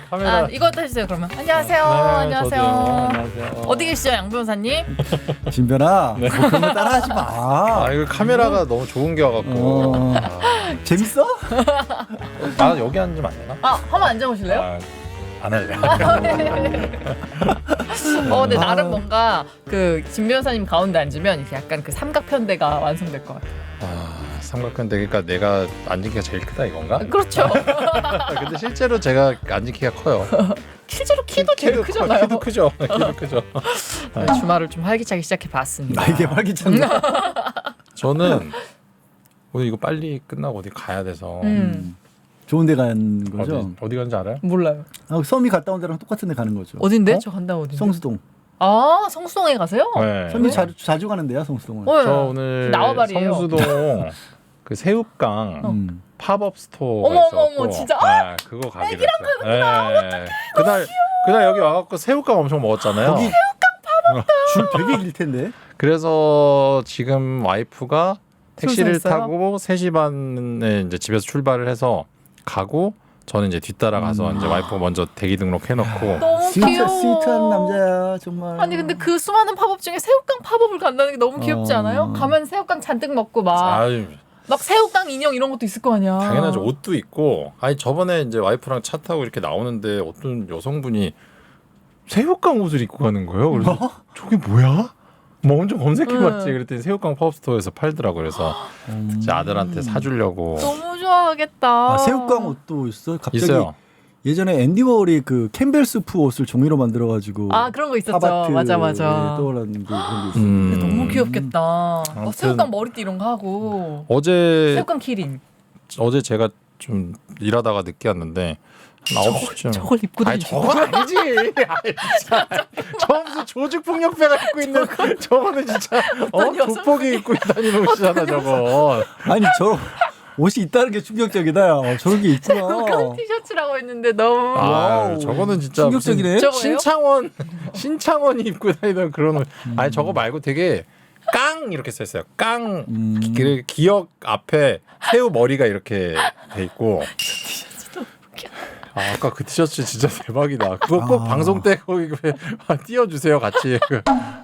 카메라. 이것도 해주세요 그러면. 안녕하세요. 네, 안녕하세요. 저도요. 안녕하세요. 어디 계시죠 양 변호사님? 진변아, 뭐 그런 거 따라하지 마. 아 이거 카메라가 너무 좋은 게 와갖고. 재밌어? 나 여기 앉으면 안 되나? 한번 앉아보실래요? 안 할래. 근데 나름 뭔가 진 변호사님 가운데 앉으면 이렇게 약간 그 삼각편대가 완성될 것 같아요. 삼각형인데 그러니까 내가 앉은 키가 제일 크다 이건가? 그렇죠. 근데 실제로 제가 앉은 키가 커요. 실제로 키도 제일 크잖아요. 키도 크죠. 키도 크죠. 주말을 좀 활기차게 시작해 봤습니다. 나 이게 활기찬데. 저는 오늘 이거 빨리 끝나고 어디 가야 돼서 좋은 데 간 거죠? 어디 간지 알아요? 몰라요. 섬이 갔다 온 데랑 똑같은 데 가는 거죠. 어딘데? 저 간다 어딘데? 성수동. 성수동에 가세요? 네. 섬이 자주 가는 데야, 성수동은. 네. 저 오늘 나와바리예요. 성수동 그 새우깡 팝업 스토어가 어머, 있었고 어머, 진짜? 네, 그거 가기로 했어요. 그날 여기 와갖고 새우깡 엄청 먹었잖아요. 거기 줄 되게 길 텐데. 그래서 지금 와이프가 택시를 줄 서 있어요? 타고 3시 반에 이제 집에서 출발을 해서 가고 저는 이제 뒤따라 가서 이제 와이프가 먼저 대기 등록해놓고 너무 진짜 귀여워. 스위트한 남자야, 정말. 아니 근데 그 수많은 팝업 중에 새우깡 팝업을 간다는 게 너무 귀엽지 않아요? 가면 새우깡 잔뜩 먹고 막 아유, 새우깡 인형 이런 것도 있을 거 아니야. 당연하죠. 옷도 있고. 아니 저번에 이제 와이프랑 차 타고 이렇게 나오는데 어떤 여성분이 새우깡 옷을 입고 가는 거예요. 그래서 저게 뭐야? 뭐 엄청 검색해봤지. 그랬더니 새우깡 팝업스토어에서 팔더라고. 그래서 이제 아들한테 사주려고. 너무 좋아하겠다. 새우깡 옷도 있어? 갑자기 있어요. 예전에 앤디 워홀이 그 캠벨 스프 옷을 종이로 만들어가지고 그런 거 있었죠. 하바트에 맞아. 떠올랐는데 그런 게 있었는데 너무 귀엽겠다. 아무튼 새우깡 머리띠 이런 거 하고 어제 새우깡 키링. 제가 좀 일하다가 늦게 왔는데 한 9시쯤. 저걸 입고 아니 다니시고. 저건 아니지. 아이, 진짜. 저 무슨 조직폭력배가 입고 있는 저거는 진짜 돋보기 입고 다니는 옷이잖아 저거. 아니 저 옷이 있다는 게 충격적이다. 야. 저런 게 있구나. 새우깡 티셔츠라고 했는데 너무 아 저거는 진짜 충격적이네. 무슨 신창원이 입고 다니던 그런 옷. 아니 저거 말고 되게 깡 이렇게 써 있어요. 깡 기억 앞에 새우 머리가 이렇게 돼 있고. 아까 그 티셔츠 진짜 대박이다. 그거 꼭 방송 때 거기 띄워주세요 같이.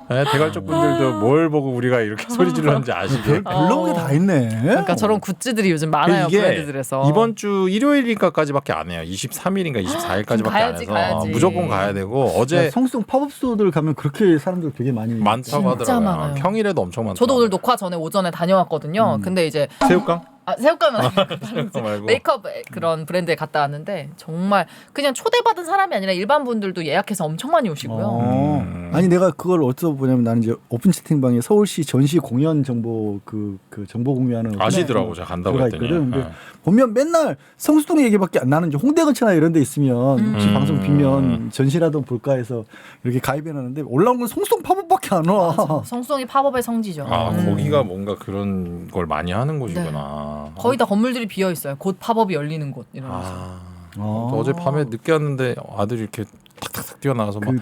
네, 대갈적 분들도 뭘 보고 우리가 이렇게 소리 질렀는지 아시게. 별로 게 다 있네. 그러니까 저런 굿즈들이 요즘 많아요. 이게 브랜드들에서. 이번 주 일요일인가까지밖에 안 해요. 23일인가 24일까지밖에 안 해서 가야지. 무조건 가야 되고 어제 성수동 팝업 스토어들 가면 그렇게 사람들 되게 많이 많다고 진짜 하더라고요. 많아요. 평일에도 엄청 많다. 저도 오늘 녹화 전에 오전에 다녀왔거든요. 근데 이제 새우깡? 새우깡은 아니고 새우깡 말고. 메이크업 그런 브랜드에 갔다 왔는데 정말 그냥 초대받은 사람이 아니라 일반 분들도 예약해서 엄청 많이 오시고요. 아니 내가 그걸 어디서 보냐면 나는 이제 오픈 채팅방에 서울시 전시 공연 정보 그 정보 공유하는 아시더라고 제가 간다고 들어가 했더니. 있거든. 근데 보면 맨날 성수동 얘기밖에 안 나는 이제 홍대 근처나 이런 데 있으면 혹시 방송 비면 전시라도 볼까 해서 이렇게 가입해 놨는데 올라온 건 성수동 팝업밖에 안 와. 성수동이 팝업의 성지죠. 거기가 뭔가 그런 걸 많이 하는 곳이구나. 거의 다 건물들이 비어 있어요. 곧 팝업이 열리는 곳 이러면서. 어제 밤에 늦게 왔는데 아들이 이렇게 탁탁탁 뛰어나와서 막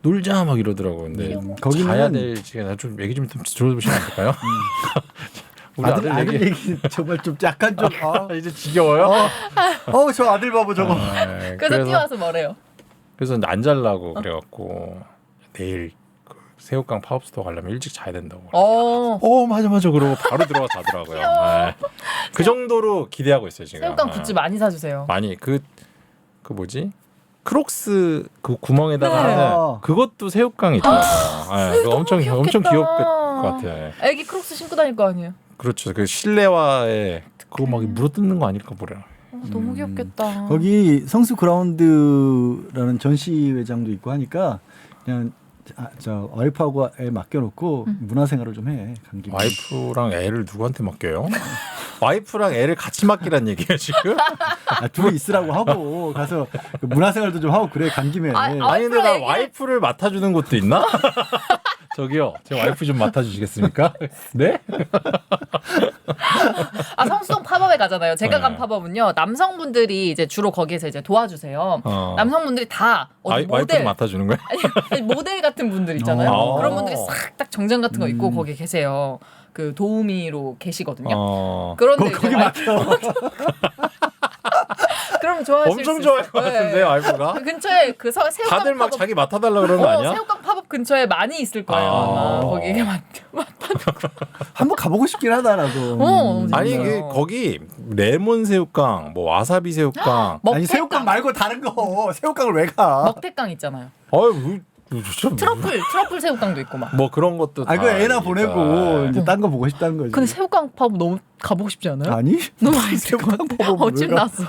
놀자 막 이러더라고. 근데 거기는 자야 될 시간에 좀 얘기 좀 들어보시면 안 될까요? 우리 아들 얘기 정말 좀 약간 좀 이제 지겨워요? 저 아들 봐봐 저거. 그래서 뛰어와서 뭐래요? 그래서 이제 안 잘라고 그래갖고 내일 그 새우깡 팝업스토어 가려면 일찍 자야 된다고. 맞아 그러고 바로 들어가 자더라고요. 네. 그 정도로 기대하고 있어요 지금. 새우깡 굿즈 많이 사주세요. 많이 그 뭐지? 크록스 그 구멍에다가 네. 하는 그것도 새우깡이 있더라고요. 네, 그거 엄청 귀여울 것 같아요. 애기 크록스 신고 다닐 거 아니에요? 그렇죠. 그 실내화에 그거 막 물어뜯는 거 아닐까 보래요. 너무 귀엽겠다. 거기 성수 그라운드라는 전시회장도 있고 하니까 그냥 저 와이프하고 애 맡겨놓고 문화생활을 좀 해. 와이프랑 애를 누구한테 맡겨요? 와이프랑 애를 같이 맡기란 얘기예요 지금? 둘이 있으라고 하고 가서 그 문화생활도 좀 하고 그래 간 김에. 아니 근데 나 와이프를 맡아주는 곳도 있나? 저기요, 제 와이프 좀 맡아주시겠습니까? 네? 성수동 팝업에 가잖아요. 제가 간 팝업은요. 남성분들이 이제 주로 거기에서 이제 도와주세요. 남성분들이 다 모델 와이프를 맡아주는 거야? 아니, 모델 같은 분들 있잖아요. 그런 분들이 싹 딱 정장 같은 거 입고 거기 계세요. 그 도우미로 계시거든요. 그런데 거기 맡겨. 그럼 좋아하실 엄청 수 좋아할 있어요. 것 같은데 와이프가. 그 근처에 그 새우깡 다들 막 팝업 자기 맡아달라 그러는 거 아니야? 새우깡 팝업 근처에 많이 있을 거예요. 아. 아마 거기 이게 한번 가보고 싶긴 하다 나도. 너무 아니 재밌어요. 그 거기 레몬 새우깡, 뭐 와사비 새우깡. 아니 새우깡 말고 다른 거 새우깡을 왜 가? 먹태깡 있잖아요. 아유 진짜 트러플 새우깡도 있고 막. 뭐 그런 것도. 아, 그 다 애나 있으니까. 보내고 이제 딴 거 보고 싶다는 거지. 근데 새우깡 팝업 너무 가보고 싶지 않아요? 아니? 너무 맛있을 것 새우깡 같아. 팝업을 어ጭ 왜 가? 났어.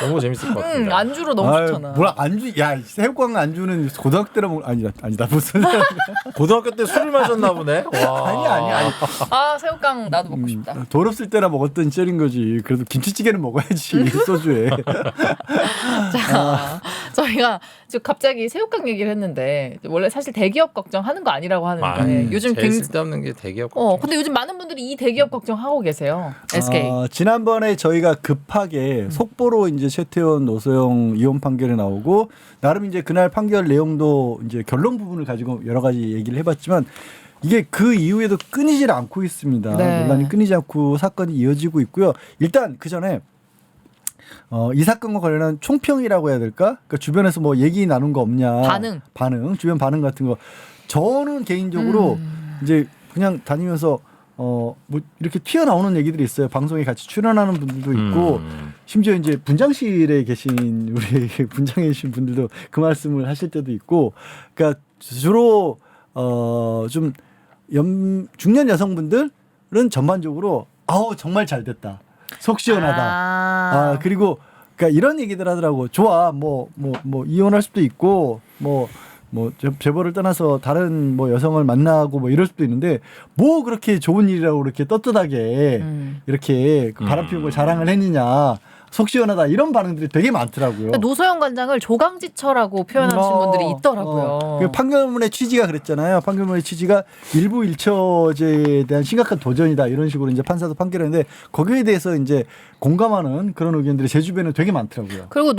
너무 재밌을 것 같은데. 안주로 너무 아유, 좋잖아. 뭐라 안주? 야 새우깡 안주는 고등학교 때라 먹 아니다 무슨 고등학교 때 술을 마셨나 보네. 와. 아니. 아 새우깡 나도 먹고 싶다. 돈 없을 때나 먹었던 시절인 거지. 그래도 김치찌개는 먹어야지 소주에. 자, 저희가 지금 갑자기 새우깡 얘기를 했는데 원래 사실 대기업 걱정하는 거 아니라고 하는데 요즘 제일 굉장히 쓸데없는 게 대기업. 근데 요즘 많은 분들이 이 대기업 걱정하고 계세요. SK. 지난번에 저희가 급하게 속보로 이제 최태원 노소영 이혼 판결이 나오고 나름 이제 그날 판결 내용도 이제 결론 부분을 가지고 여러 가지 얘기를 해봤지만 이게 그 이후에도 끊이질 않고 있습니다. 네. 논란이 끊이지 않고 사건이 이어지고 있고요. 일단 그 전에 이 사건과 관련한 총평이라고 해야 될까? 그러니까 주변에서 뭐 얘기 나눈 거 없냐? 반응, 주변 반응 같은 거. 저는 개인적으로 이제 그냥 다니면서 뭐 이렇게 튀어나오는 얘기들이 있어요. 방송에 같이 출연하는 분들도 있고 심지어 이제 분장실에 계신 우리 분장해 계신 분들도 그 말씀을 하실 때도 있고 그러니까 주로 좀 중년 여성분들은 전반적으로 정말 잘 됐다. 속 시원하다. 그리고 그러니까 이런 얘기들 하더라고. 좋아. 뭐 이혼할 수도 있고 뭐 재벌을 떠나서 다른 뭐 여성을 만나고 뭐 이럴 수도 있는데 뭐 그렇게 좋은 일이라고 그렇게 떳떳하게 이렇게 그 바람 피운 걸 자랑을 했느냐. 속 시원하다 이런 반응들이 되게 많더라고요. 그러니까 노소영 관장을 조강지처라고 표현하신 분들이 있더라고요. 그 판결문의 취지가 그랬잖아요. 판결문의 취지가 일부 일처제에 대한 심각한 도전이다 이런 식으로 이제 판사도 판결했는데 거기에 대해서 이제 공감하는 그런 의견들이 제 주변에 되게 많더라고요. 그리고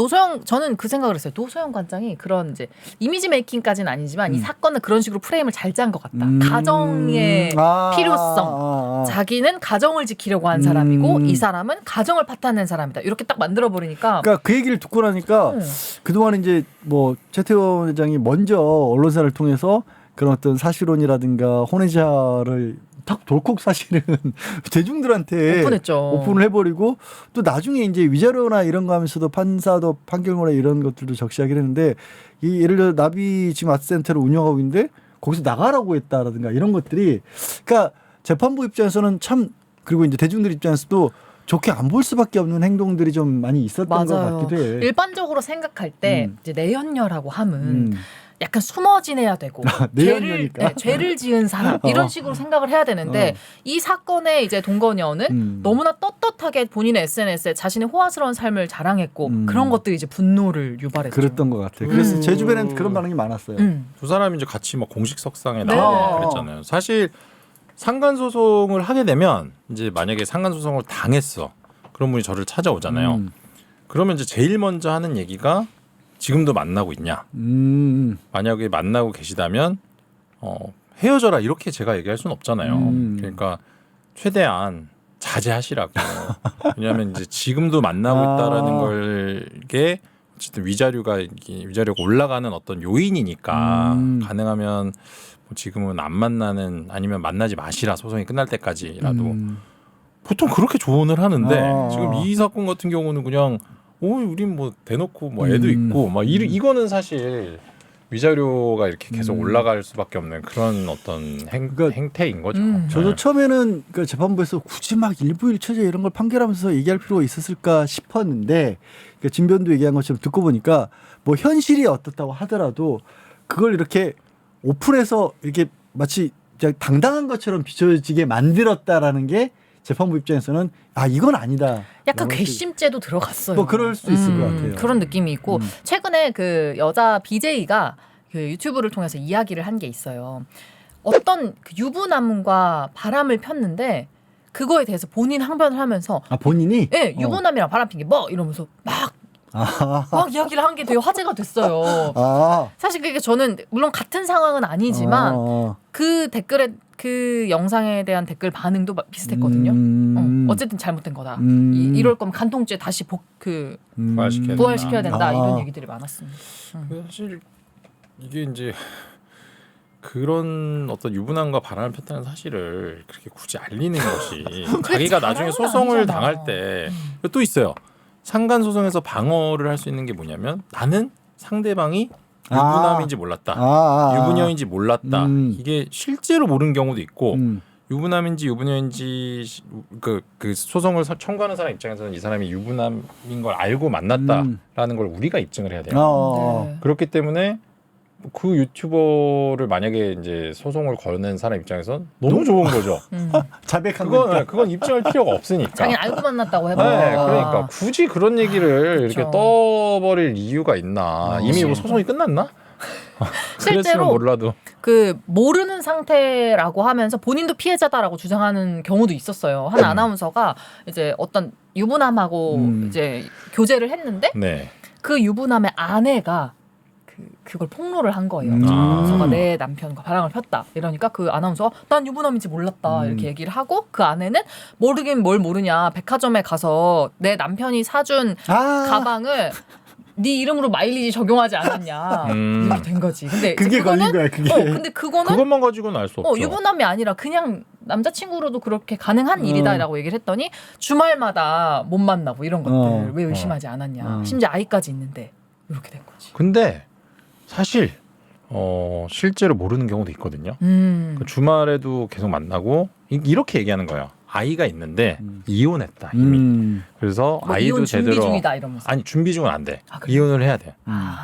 저는 그 생각을 했어요. 노소영 관장이 그런 이제 이미지 메이킹까지는 아니지만 이 사건을 그런 식으로 프레임을 잘 짠 것 같다. 가정의 필요성. 자기는 가정을 지키려고 한 사람이고 이 사람은 가정을 파탄낸 사람이다. 이렇게 딱 만들어 버리니까. 그러니까 그 얘기를 듣고 나니까 그동안 이제 뭐 최태원 회장이 먼저 언론사를 통해서 그런 어떤 사실혼이라든가 혼외자를 탁 돌콕 사실은 대중들한테 오픈했죠. 오픈을 해버리고 또 나중에 이제 위자료나 이런 거 하면서도 판사도 판결문에 이런 것들도 적시하긴 했는데 이 예를 들어 나비 지금 아트센터를 운영하고 있는데 거기서 나가라고 했다라든가 이런 것들이 그러니까 재판부 입장에서는 참 그리고 이제 대중들 입장에서도 좋게 안 볼 수밖에 없는 행동들이 좀 많이 있었던 것 같기도 해. 일반적으로 생각할 때 이제 내연녀라고 함은 약간 숨어 지내야 되고 죄를 지은 사람 이런 식으로 생각을 해야 되는데 이 사건의 이제 동거녀는 너무나 떳떳하게 본인의 SNS에 자신의 호화스러운 삶을 자랑했고 그런 것들이 이제 분노를 유발했죠. 그랬던 것 같아요. 그래서 제 주변에는 그런 반응이 많았어요. 두 사람이 이제 같이 뭐 공식 석상에 나오고 그랬잖아요. 사실 상간 소송을 하게 되면 이제 만약에 상간 소송을 당했어. 그런 분이 저를 찾아오잖아요. 그러면 이제 제일 먼저 하는 얘기가 지금도 만나고 있냐. 만약에 만나고 계시다면 헤어져라 이렇게 제가 얘기할 수는 없잖아요. 그러니까 최대한 자제하시라고. 왜냐하면 이제 지금도 만나고 있다라는 걸게 어쨌든 위자료가 올라가는 어떤 요인이니까 가능하면 지금은 안 만나는 아니면 만나지 마시라 소송이 끝날 때까지라도 보통 그렇게 조언을 하는데 지금 이 사건 같은 경우는 그냥 우린 뭐 대놓고 뭐 애도 있고 막 이거는 사실 위자료가 이렇게 계속 올라갈 수밖에 없는 그런 어떤 행태인 거죠. 저도 처음에는 그 재판부에서 굳이 막 일부 일처제 이런 걸 판결하면서 얘기할 필요가 있었을까 싶었는데 그 진변도 얘기한 것처럼 듣고 보니까 뭐 현실이 어떻다고 하더라도 그걸 이렇게 오픈해서 이렇게 마치 당당한 것처럼 비춰지게 만들었다라는 게 재판부 입장에서는 이건 아니다. 약간 괘씸죄도 들어갔어요. 뭐 그럴 수 있을 것 같아요. 그런 느낌이 있고 최근에 그 여자 BJ가 그 유튜브를 통해서 이야기를 한 게 있어요. 어떤 그 유부남과 바람을 폈는데 그거에 대해서 본인 항변을 하면서 본인이? 네, 유부남이랑 바람 핀 게 뭐 이러면서 막 이야기를 한 게 되게 화제가 됐어요. 사실 그게 저는 물론 같은 상황은 아니지만 그 댓글에 그 영상에 대한 댓글 반응도 비슷했거든요. 어쨌든 잘못된 거다. 이럴 거면 간통죄 다시 부활시켜야 된다. 이런 얘기들이 많았습니다. 사실 이게 이제 그런 어떤 유부남과 바람을 폈다는 사실을 그렇게 굳이 알리는 것이 자기가 나중에 소송을 아니잖아. 당할 때 또 있어요. 상간 소송에서 방어를 할 수 있는 게 뭐냐면 나는 상대방이 유부남인지 몰랐다. 유부녀인지 몰랐다. 이게 실제로 모르는 경우도 있고 유부남인지 유부녀인지 그 소송을 청구하는 사람 입장에서는 이 사람이 유부남인 걸 알고 만났다라는 걸 우리가 입증을 해야 돼요. 네. 그렇기 때문에 그 유튜버를 만약에 이제 소송을 걸는 사람 입장에선 너무 좋은 거죠. 자백한 거니까. 그건 입증할 필요가 없으니까. 자기는 알고 만났다고 네, 해봐. 그러니까 굳이 그런 얘기를 이렇게 그렇죠. 떠버릴 이유가 있나? 이미 뭐 소송이 끝났나? 그랬으면 실제로 몰라도. 그 모르는 상태라고 하면서 본인도 피해자다라고 주장하는 경우도 있었어요. 한 아나운서가 이제 어떤 유부남하고 이제 교제를 했는데 네. 그 유부남의 아내가 그걸 폭로를 한 거예요. 아나운서가 내 남편과 바람을 폈다. 이러니까 그 아나운서가 난 유부남인지 몰랐다. 이렇게 얘기를 하고 그 아내는 모르긴 뭘 모르냐. 백화점에 가서 내 남편이 사준 가방을 네 이름으로 마일리지 적용하지 않았냐. 이렇게 된 거지. 근데 그게 걸린 거야. 그게. 근데 그거는 그것만 가지고는 알 수 없죠. 유부남이 아니라 그냥 남자친구로도 그렇게 가능한 일이다라고 얘기를 했더니 주말마다 못 만나고 이런 것들 왜 의심하지 않았냐. 심지어 아이까지 있는데 이렇게 된 거지. 근데 사실 실제로 모르는 경우도 있거든요. 그 주말에도 계속 만나고 이렇게 얘기하는 거예요. 아이가 있는데 이혼했다 이미. 그래서 뭐 아이도 이혼 제대로 준비 중이다 이러면서. 아니 준비 중은 안 돼. 그래요? 이혼을 해야 돼.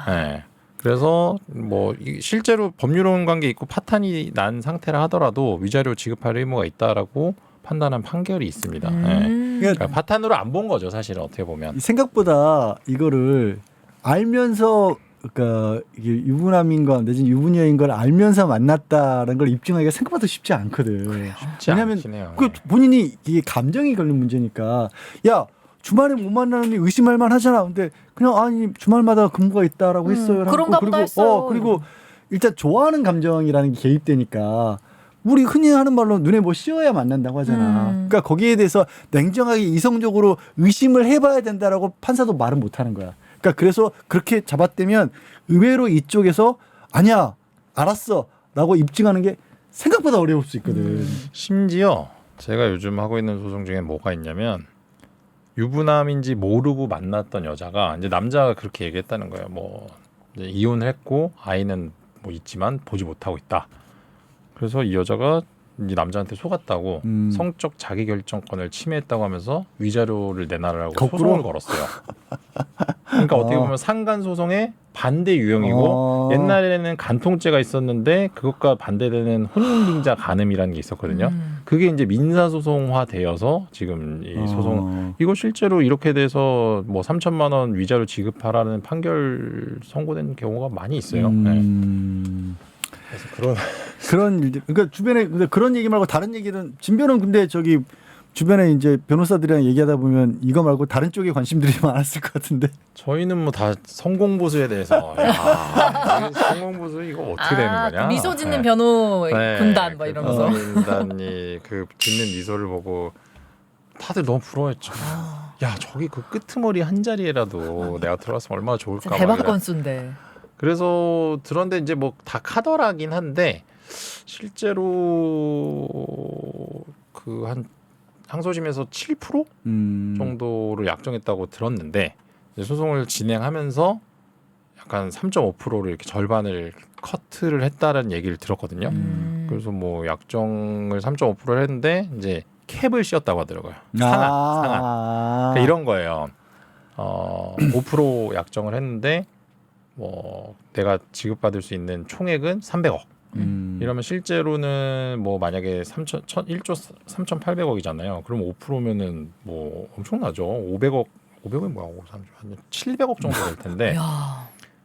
네. 그래서 뭐 실제로 법률혼 관계 있고 파탄이 난 상태라 하더라도 위자료 지급할 의무가 있다라고 판단한 판결이 있습니다. 네. 그러니까 파탄으로 안 본 거죠, 사실은 어떻게 보면. 생각보다 이거를 알면서 그러니까 이게 유부남인가 내지는 유부녀인 걸 알면서 만났다는 걸 입증하기가 생각보다 쉽지 않거든. 왜냐하면 그 본인이 이게 감정이 걸린 문제니까 야 주말에 못 만나는데 의심할 만하잖아. 근데 그냥 아니 주말마다 근무가 있다라고 했어요. 그런가 보다 했어요. 그리고 일단 좋아하는 감정이라는 게 개입되니까 우리 흔히 하는 말로 눈에 뭐 씌어야 만난다고 하잖아. 그러니까 거기에 대해서 냉정하게 이성적으로 의심을 해봐야 된다라고 판사도 말은 못하는 거야. 그러니까 그래서 그렇게 잡았다면 의외로 이쪽에서 아니야 알았어라고 입증하는 게 생각보다 어려울 수 있거든. 심지어 제가 요즘 하고 있는 소송 중에 뭐가 있냐면 유부남인지 모르고 만났던 여자가 이제 남자가 그렇게 얘기했다는 거예요. 뭐 이제 이혼을 했고 아이는 뭐 있지만 보지 못하고 있다. 그래서 이 여자가 이 남자한테 속았다고 성적 자기결정권을 침해했다고 하면서 위자료를 내놔라고 거꾸로? 소송을 걸었어요. 그러니까 어떻게 보면 상간 소송의 반대 유형이고 옛날에는 간통죄가 있었는데 그것과 반대되는 혼인빙자 간음이라는 게 있었거든요. 그게 이제 민사소송화되어서 지금 이 소송 이거 실제로 이렇게 돼서 뭐 3천만 원 위자료 지급하라는 판결 선고된 경우가 많이 있어요. 네. 그래서 그런 일들. 그러니까 주변에 근데 그런 얘기 말고 다른 얘기는 진변은 근데 저기 주변에 이제 변호사들이랑 얘기하다 보면 이거 말고 다른 쪽에 관심들이 많았을 것 같은데. 저희는 뭐 다 성공보수에 대해서 야, 성공보수 이거 어떻게 되는 거냐? 미소 짓는 변호 군단 뭐 그 이러면서. 변호인단이 그 짓는 미소를 보고 다들 너무 부러워했죠. 야 저기 그 끄트머리 한 자리에라도 내가 들어왔으면 얼마나 좋을까. 대박 건수인데. 그래서 들었는데 이제 뭐 다 카더라긴 한데 실제로 그 한 항소심에서 7% 정도를 약정했다고 들었는데 이제 소송을 진행하면서 약간 3.5%를 이렇게 절반을 커트를 했다는 얘기를 들었거든요. 그래서 뭐 약정을 3.5%를 했는데 이제 캡을 씌웠다고 하더라고요. 상한. 그러니까 이런 거예요. 5% 약정을 했는데 뭐 내가 지급받을 수 있는 총액은 300억. 이러면 실제로는 뭐 만약에 1조 3,800억이잖아요. 그럼 5%면은 뭐 엄청나죠. 500억이 뭐야? 700억 정도 될 텐데.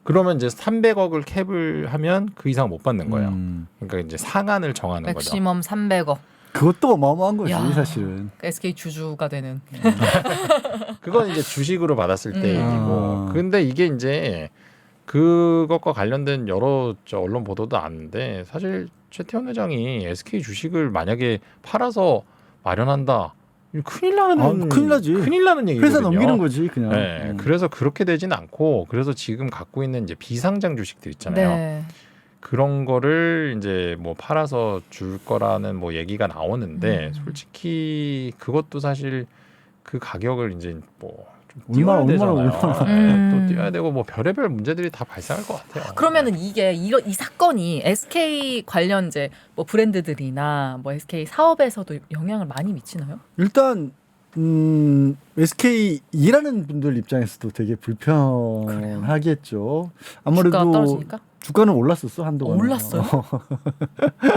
그러면 이제 300억을 캡을 하면 그 이상 못 받는 거예요. 그러니까 이제 상한을 정하는 거죠. 맥시멈 300억. 그것도 어마어마한 거지 야. 사실은. SK 주주가 되는. 그건 이제 주식으로 받았을 때 얘기고. 근데 이게 이제 그것과 관련된 여러 언론 보도도 아는데 사실 최태원 회장이 SK 주식을 만약에 팔아서 마련한다. 이거 큰일 나는 큰일 나지. 큰일 나는 얘기거든요. 회사 넘기는 거지 그냥. 네, 그래서 그렇게 되진 않고 그래서 지금 갖고 있는 이제 비상장 주식들 있잖아요. 네. 그런 거를 이제 뭐 팔아서 줄 거라는 뭐 얘기가 나오는데 솔직히 그것도 사실 그 가격을 이제 뭐 좀 띄워야 되잖아요. 또 띄워야 되고 뭐 별의별 문제들이 다 발생할 것 같아요. 그러면은 이게 이 사건이 SK 관련 이제 뭐 브랜드들이나 뭐 SK 사업에서도 영향을 많이 미치나요? 일단 SK 일하는 분들 입장에서도 되게 불편하겠죠. 아무래도 주가 떨어지니까? 주가는 올랐었어 한동안. 올랐어요?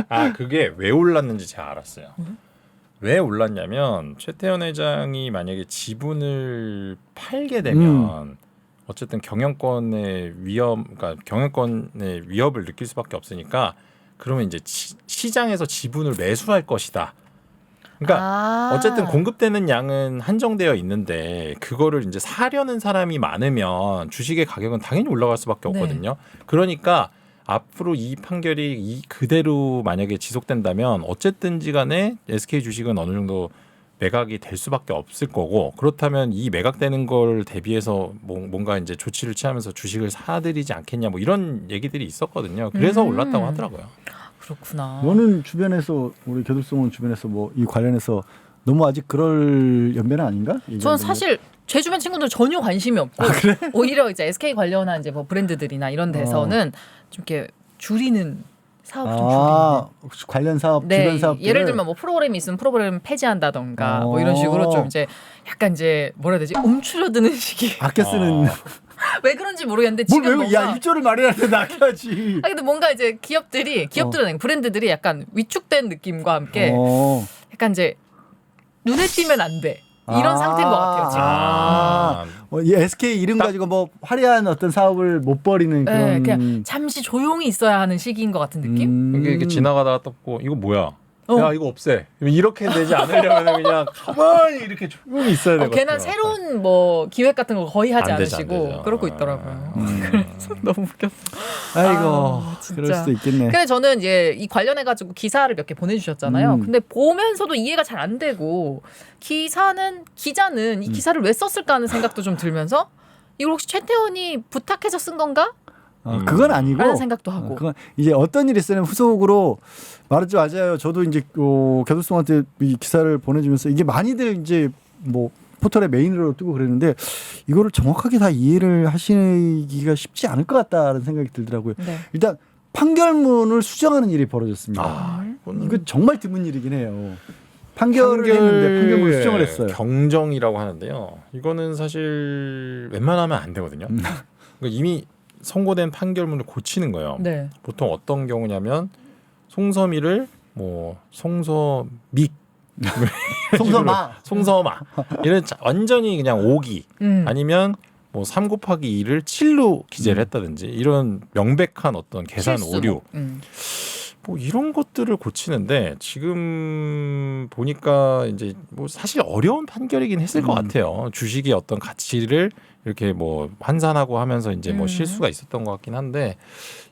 아 그게 왜 올랐는지 제가 알았어요. 왜 올랐냐면 최태원 회장이 만약에 지분을 팔게 되면 어쨌든 경영권의 그러니까 경영권의 위협을 느낄 수밖에 없으니까 그러면 이제 시장에서 지분을 매수할 것이다. 그러니까 어쨌든 공급되는 양은 한정되어 있는데 그거를 이제 사려는 사람이 많으면 주식의 가격은 당연히 올라갈 수밖에 없거든요. 그러니까 앞으로 이 판결이 그대로 만약에 지속된다면 어쨌든지 간에 SK 주식은 어느 정도 매각이 될 수밖에 없을 거고 그렇다면 이 매각되는 걸 대비해서 뭔가 이제 조치를 취하면서 주식을 사들이지 않겠냐 뭐 이런 얘기들이 있었거든요. 그래서 올랐다고 하더라고요. 그렇구나. 너는 주변에서 우리 교도소원 주변에서 뭐 이 관련해서 너무 아직 그럴 연배는 아닌가? 저는 사실 제 주변 친구들 전혀 관심이 없고 오히려 이제 SK 관련한 이제 뭐 브랜드들이나 이런 데서는 좀 이렇게 줄이는 사업 좀 줄이는 관련 사업 네, 주변 사업 예를 들면 뭐 프로그램이 있으면 프로그램 폐지한다던가 뭐 이런 식으로 좀 이제 약간 이제 뭐라 해야 되지 움츠러드는 시기 아껴 쓰는 왜 그런지 모르겠는데 지금 뭔가 야 입조를 마련할 때 아껴야지. 근데 뭔가 이제 기업들은 브랜드들이 약간 위축된 느낌과 함께 약간 이제 눈에 띄면 안 돼. 이런 상태인 것 같아요 지금. 이 SK 이름 가지고 뭐 화려한 어떤 사업을 못 벌이는 그런. 네, 그냥 잠시 조용히 있어야 하는 시기인 것 같은 느낌. 이게 지나가다가 또 이거 뭐야? 야 이거 없애. 이렇게 되지 않으려면 그냥 가만히 이렇게 조용히 있어야 되거든요. 걔는 새로운 뭐 기획 같은 거 거의 하지 안 되죠, 않으시고 안 되죠. 그러고 있더라고요. 그래서 너무 웃겼어. 아이고 진짜. 그럴 수도 있겠네. 근데 저는 이제 이 관련해 가지고 기사를 몇 개 보내주셨잖아요. 근데 보면서도 이해가 잘 안 되고 기자는 이 기사를 왜 썼을까 하는 생각도 좀 들면서 이걸 혹시 최태원이 부탁해서 쓴 건가? 그건 아니고 라는 생각도 하고. 그건 이제 어떤 일이 있으면 후속으로 말하지 맞아요. 저도 이제 교도소한테 이 기사를 보내주면서 이게 많이들 이제 뭐 포털의 메인으로 뜨고 그랬는데 이거를 정확하게 다 이해를 하시기가 쉽지 않을 것 같다는 생각이 들더라고요. 네. 일단 판결문을 수정하는 일이 벌어졌습니다. 이거 정말 드문 일이긴 해요. 판결을 했는데 판결문을 수정을 했어요. 경정이라고 하는데요. 이거는 사실 웬만하면 안 되거든요. 그러니까 이미 선고된 판결문을 고치는 거예요. 네. 보통 어떤 경우냐면 송서미를 뭐 송서믹 송서마 이런 완전히 그냥 오기 아니면 뭐 3 곱하기 2를 7로 기재를 했다든지 이런 명백한 어떤 계산 실수. 오류 뭐 이런 것들을 고치는데 지금 보니까 이제 뭐 사실 어려운 판결이긴 했을 것 같아요. 주식의 어떤 가치를 이렇게 뭐 환산하고 하면서 이제 뭐 실수가 있었던 것 같긴 한데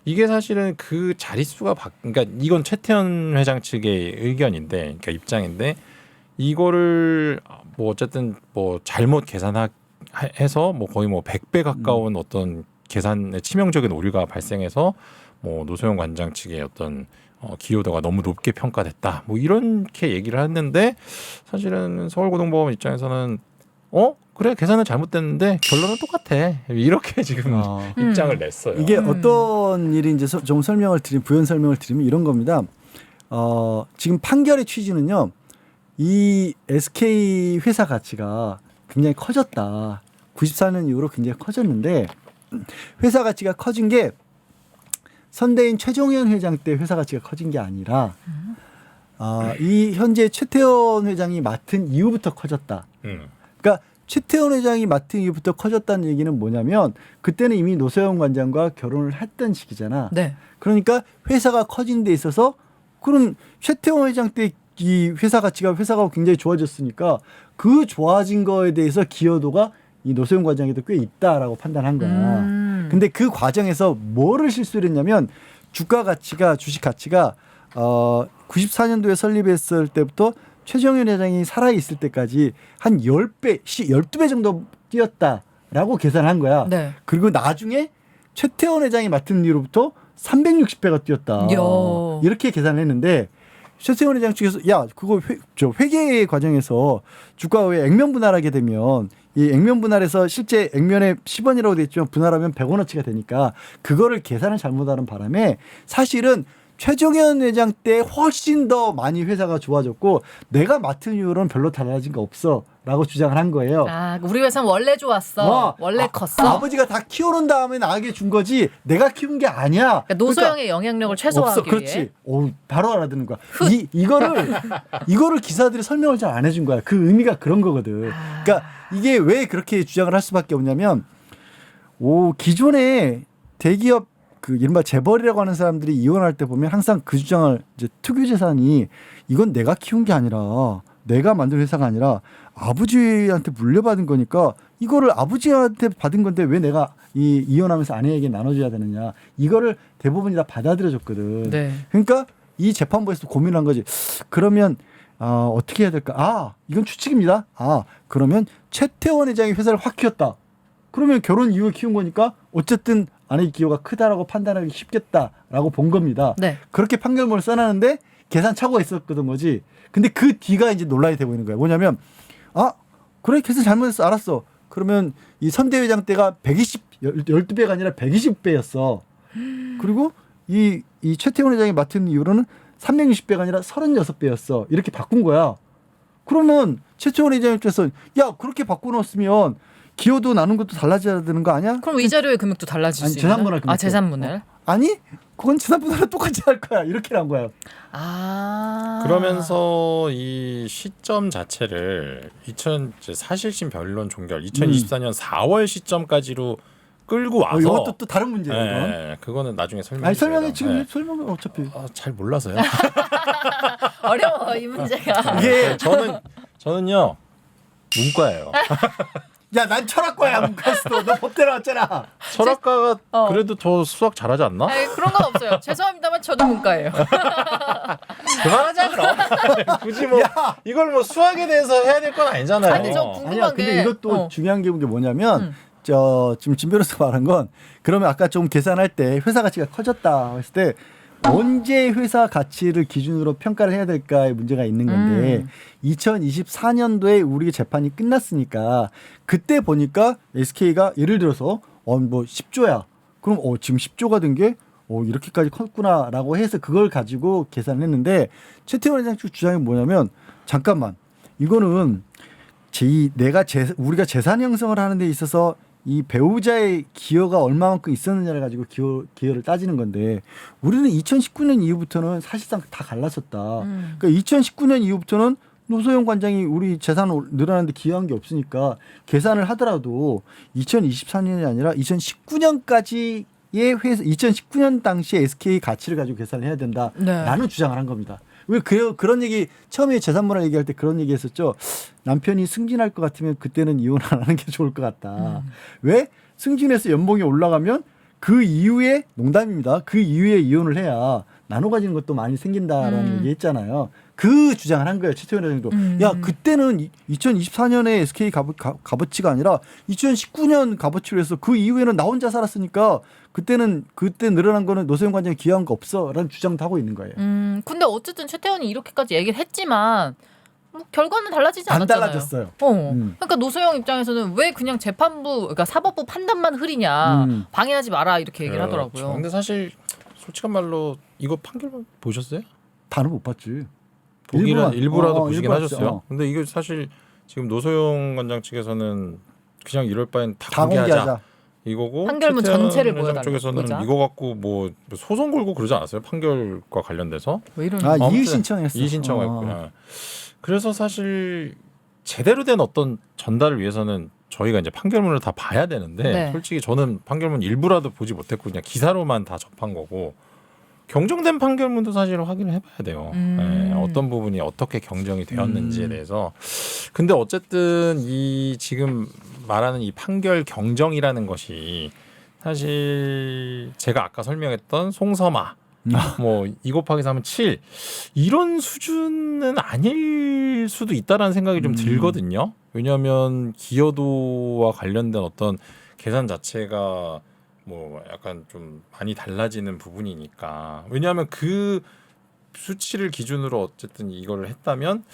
이게 사실은 그 자릿수가 그러니까 이건 최태원 회장 측의 의견인데 그러니까 입장인데 이거를 뭐 어쨌든 뭐 잘못 계산해서 뭐 거의 뭐 100배 가까운 어떤 계산의 치명적인 오류가 발생해서 뭐 노소영 관장 측의 어떤 기여도가 너무 높게 평가됐다. 뭐 이렇게 얘기를 했는데 사실은 서울고등법원 입장에서는 그래 계산은 잘못됐는데 결론은 똑같아. 이렇게 지금 입장을 냈어요. 이게 어떤 일인지 좀 부연 설명을 드리면 이런 겁니다. 지금 판결의 취지는요. 이 SK 회사 가치가 굉장히 커졌다. 94년 이후로 굉장히 커졌는데 회사 가치가 커진 게 선대인 최종현 회장 때 회사 가치가 커진 게 아니라 이 현재 최태원 회장이 맡은 이후부터 커졌다. 그러니까 최태원 회장이 맡은 이후부터 커졌다는 얘기는 뭐냐면 그때는 이미 노소영 관장과 결혼을 했던 시기잖아. 네. 그러니까 회사가 커진 데 있어서 그럼 최태원 회장 때 이 회사가 굉장히 좋아졌으니까 그 좋아진 거에 대해서 기여도가 이 노소영 관장에도 꽤 있다라고 판단한 거야. 근데 그 과정에서 뭐를 실수를 했냐면 주식 가치가 94년도에 설립했을 때부터 최정현 회장이 살아있을 때까지 한 10배, 12배 정도 뛰었다라고 계산한 거야. 네. 그리고 나중에 최태원 회장이 맡은 뒤로부터 360배가 뛰었다. 이렇게 계산을 했는데 최태원 회장 측에서 야 그거 회계 과정에서 주가의 액면 분할하게 되면 이 액면 분할에서 실제 액면에 10원이라고 돼 있지만 분할하면 100원어치가 되니까 그거를 계산을 잘못하는 바람에 사실은 최정현 회장 때 훨씬 더 많이 회사가 좋아졌고 내가 맡은 이후로는 별로 달라진 거 없어라고 주장을 한 거예요. 아, 우리 회사는 원래 좋았어. 원래 컸어. 아버지가 다 키워놓은 다음에 나에게 준 거지 내가 키운 게 아니야. 그러니까 노소영의 영향력을 최소화하기 없어. 그렇지. 위해. 오, 바로 알아듣는 거야. 이거를 기사들이 설명을 잘 안 해준 거야. 그 의미가 그런 거거든. 그러니까 이게 왜 그렇게 주장을 할 수밖에 없냐면 기존에 대기업 그 이른바 재벌이라고 하는 사람들이 이혼할 때 보면 항상 그 주장을 이제 특유 재산이 이건 내가 키운 게 아니라 내가 만든 회사가 아니라 아버지한테 물려받은 거니까 이거를 아버지한테 받은 건데 왜 내가 이혼하면서 아내에게 나눠줘야 되느냐 이거를 대부분이 다 받아들여줬거든. 네. 그러니까 이 재판부에서 고민한 거지. 그러면 어떻게 해야 될까? 이건 추측입니다. 그러면 최태원 회장이 회사를 확 키웠다. 그러면 결혼 이후에 키운 거니까 어쨌든 아내의 기여가 크다라고 판단하기 쉽겠다라고 본 겁니다. 네. 그렇게 판결문을 써놨는데 계산 착오가 있었거든 거지. 근데 그 뒤가 이제 논란이 되고 있는 거야. 뭐냐면 그래 계산 잘못했어. 알았어. 그러면 이 선대 회장 때가 12배가 아니라 120배였어. 그리고 이 최태원 회장이 맡은 이후로는 360배가 아니라 36배였어. 이렇게 바꾼 거야. 그러면 최태원 회장 입장에서 야 그렇게 바꿔놓았으면 기여도 나눈 것도 달라져야 되는 거 아니야? 그럼 위자료의 금액도 달라질 수 있나요? 재산분할 금액. 재산분할. 아니 그건 재산분할은 똑같이 할 거야. 이렇게 한 거야. 그러면서 이 시점 자체를 사실심 변론 종결 2024년 4월 시점까지로 끌고 와서 이것도 또 다른 문제예요. 네, 그거는 나중에 설명해 주세요. 설명해 지금 설명은 어차피 잘 몰라서요. 어려워 이 문제가. 이게 저는요 문과예요. 야, 난 철학과야, 문과였어. 너 법대 나왔잖아. 철학과가 그래도 더 수학 잘하지 않나? 아니, 그런 건 없어요. 죄송합니다만 저도 문과예요. 그만하자 그럼. 굳이 이걸 수학에 대해서 해야 될 건 아니잖아요. 아니, 저 궁금한 아니야, 근데 게 이것도 중요한 게 뭐냐면 지금 진 변호사가 말한 건 그러면 아까 좀 계산할 때 회사 가치가 커졌다 했을 때 언제 회사 가치를 기준으로 평가를 해야 될까의 문제가 있는 건데 2024년도에 우리 재판이 끝났으니까 그때 보니까 SK가 예를 들어서 뭐 10조야. 그럼 지금 10조가 된 게 이렇게까지 컸구나라고 해서 그걸 가지고 계산을 했는데 최태원 회장 측 주장이 뭐냐면 잠깐만 이거는 우리가 재산 형성을 하는 데 있어서 이 배우자의 기여가 얼마만큼 있었느냐를 가지고 기여를 따지는 건데 우리는 2019년 이후부터는 사실상 다 갈랐었다. 그러니까 2019년 이후부터는 노소영 관장이 우리 재산 늘어나는데 기여한 게 없으니까 계산을 하더라도 2024년이 아니라 2019년까지의 회사 2019년 당시에 SK 가치를 가지고 계산을 해야 된다라는 주장을 한 겁니다. 왜 그런 얘기 처음에 재산분할 얘기할 때 그런 얘기 했었죠. 남편이 승진할 것 같으면 그때는 이혼 안 하는 게 좋을 것 같다. 왜? 승진해서 연봉이 올라가면 그 이후에 농담입니다. 그 이후에 이혼을 해야 나눠 가지는 것도 많이 생긴다라는 얘기 했잖아요. 그 주장을 한 거예요. 최태원 회장도. 야 그때는 2024년에 SK 값어치가 아니라 2019년 값어치로 해서 그 이후에는 나 혼자 살았으니까 그때 늘어난 거는 노소영 관장이 기여한 거 없어라는 주장도 하고 있는 거예요. 근데 어쨌든 최태원이 이렇게까지 얘기를 했지만 결과는 달라지지 않았잖아요. 안 달라졌어요. 그러니까 노소영 입장에서는 왜 그냥 그러니까 사법부 판단만 흐리냐 방해하지 마라 이렇게 얘기를 하더라고요. 근데 사실 솔직한 말로 이거 판결문 보셨어요? 다는 못 봤지. 일부라도 보시긴 일부 하셨어요. 근데 이게 사실 지금 노소영 관장 측에서는 그냥 이럴 바엔 다 공개하자. 이거고 판결문 전체를 보여달라. 쪽에서는 이거 갖고 뭐 소송 걸고 그러지 않았어요? 판결과 관련돼서. 왜 이런? 이의 신청했어. 이의 신청했구나. 그래서 사실 제대로 된 어떤 전달을 위해서는 저희가 이제 판결문을 다 봐야 되는데 솔직히 저는 판결문 일부라도 보지 못했고 그냥 기사로만 다 접한 거고 경정된 판결문도 사실 확인을 해봐야 돼요. 네, 어떤 부분이 어떻게 경정이 되었는지에 대해서. 근데 어쨌든 이 지금 말하는 이 판결 경정이라는 것이 사실 제가 아까 설명했던 송서마 뭐 2 곱하기 3은 7 이런 수준은 아닐 수도 있다라는 생각이 좀 들거든요. 왜냐하면 기여도와 관련된 어떤 계산 자체가 뭐 약간 좀 많이 달라지는 부분이니까. 왜냐하면 그 수치를 기준으로 어쨌든 이거를 했다면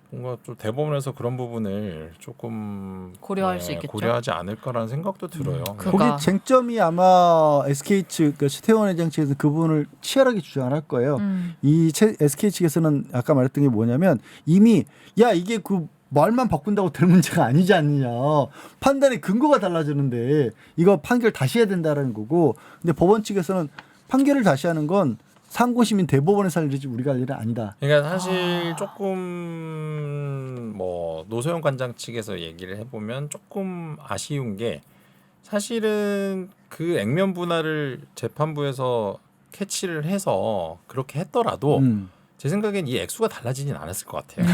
뭔가 좀 대법원에서 그런 부분을 조금 고려할 수 있겠죠. 고려하지 않을까라는 생각도 들어요. 그러니까. 거기 쟁점이 아마 SK 측, 그러니까 최태원 회장 측에서 그 부분을 치열하게 주장을 할 거예요. 이 SK 측에서는 아까 말했던 게 뭐냐면 이미 야 이게 그 말만 바꾼다고 될 문제가 아니지 않느냐. 판단의 근거가 달라지는데 이거 판결 다시 해야 된다라는 거고. 근데 법원 측에서는 판결을 다시 하는 건 상고심인 대법원에서 할 일이지 우리가 할 일은 아니다. 그러니까 사실 조금 뭐 노소영 관장 측에서 얘기를 해보면 조금 아쉬운 게 사실은 그 액면 분할을 재판부에서 캐치를 해서 그렇게 했더라도 제 생각엔 이 액수가 달라지진 않았을 것 같아요.